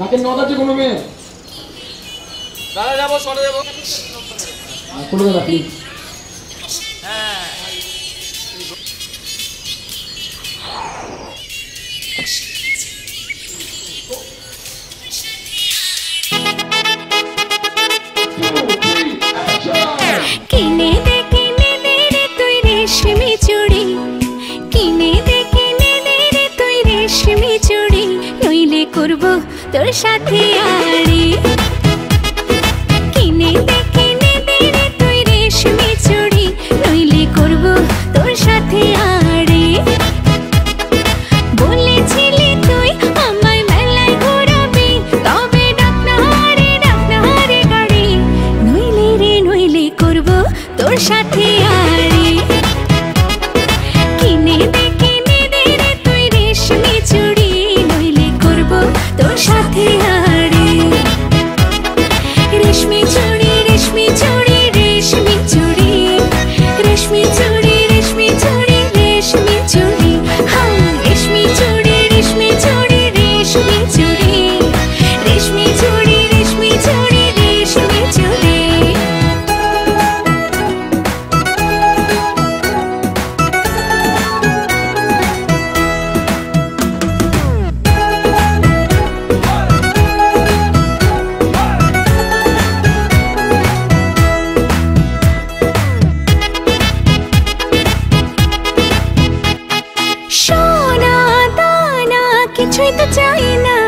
নাকের নদ আছে কোনো মেয়ে? দাদা যাবো, সরে যাবো। খুলে দাদা প্লিজ। হ্যাঁ কিনে দে রে তুই রেশমি চুড়ি, কিনে দে রে তুই রেশমি চুড়ি, নইলে করব তোর সাথে আড়ি। কিনে দে রে তুই রেশমি চুড়ি, নইলে করব তোর সাথে আড়ি। বলেছিলি তুই আমায় মেলায় ঘোরাবি, তবে ডাক না রে গাড়ি, নইলে রে নইলে করব তোর সাথে আড়ি। কিনে দে রে তুই রেশমি চুড়ি, নইলে করব তোর সাথে আড়ি। রেশমি চুড়ি রেশমি চুড়ি রেশমি চুড়ি, রেশমি চুড়ি রেশমি চুড়ি রেশমি চুড়ি, হাই রেশমি চুড়ি রেশমি চুড়ি রেশমি চুড়ি, রেশমি চুড়ি রেশমি চুড়ি রেশমি চুড়ি। সোনা দানা কিছুই তো চাই না,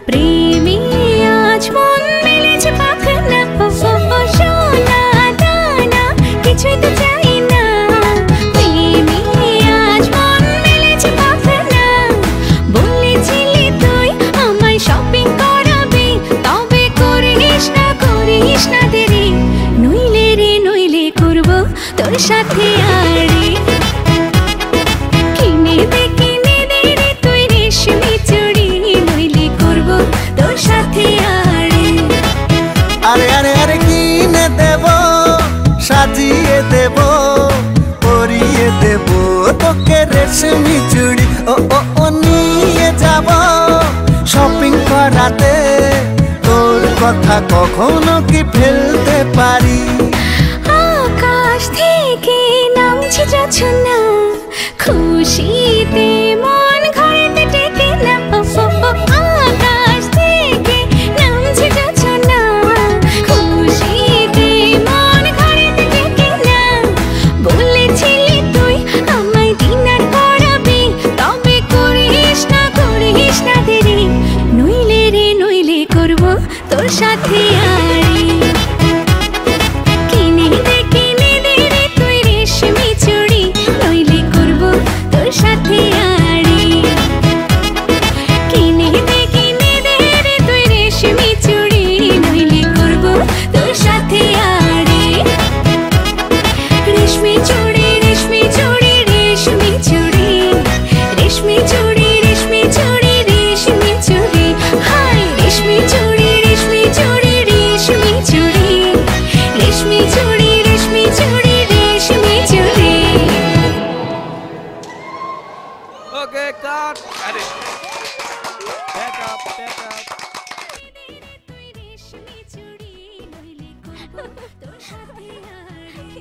প্রেমী আজ মন মেলেছে পাখানা। সোনা দানা কিছুই তো চাই না, প্রেমী আজ মন মেলেছে পাখানা। বলেছিলি তুই আমায় শপিং করাবি, তবে করিস না দেরি, নইলে রে নইলে করব তোর সাথে আড়ি। কিনে দে রে তুই রেশমি চুড়ি, নইলে করব তোর সাথে আড়ি। আরে আরে আরে কিনে দেব, সাজিয়ে দেব, পরিয়ে দেব তোকে রেশমি চুড়ি। ও ও ও নিয়ে যাব শপিং করাতে, তোর কথা কখনো কি ফেলতে পারি? আকাশ থেকে নামছে জোছনা, খুশিতে মন ঘরেতে টেকে না। আকাশ থেকে নামছে জোছনা, খুশিতে মন ঘরেতে টেকে না। বলেছিলি তুই আমায় ডিনার করাবি, তবে করিস না দেরি, নইলে রে নইলে করব তোর সাথে আড়ি। কিনে দে রে তুই রেশমি চুড়ি, নইলে করব তোর সাথে আড়ি। কিনে দে রে তুই রেশমি চুড়ি, নইলে করব তোর সাথে আড়ি। রেশমি চুড়ি রেশমি চুড়ি রেশমি চুড়ি, রেশমি চুড়ি রেশমি চুড়ি রেশমি চুড়ি, হাই রেশমি চুড়ি রেশমি চুড়ি রেশমি চুড়ি, রেশমি চুড়ি রেশমি চুড়ি রেশমি চুড়ি। ওকে কাট। আরে ব্যাক আপ তুই রেশমি চুড়ি, নইলে করব তোর সাথে আড়ি।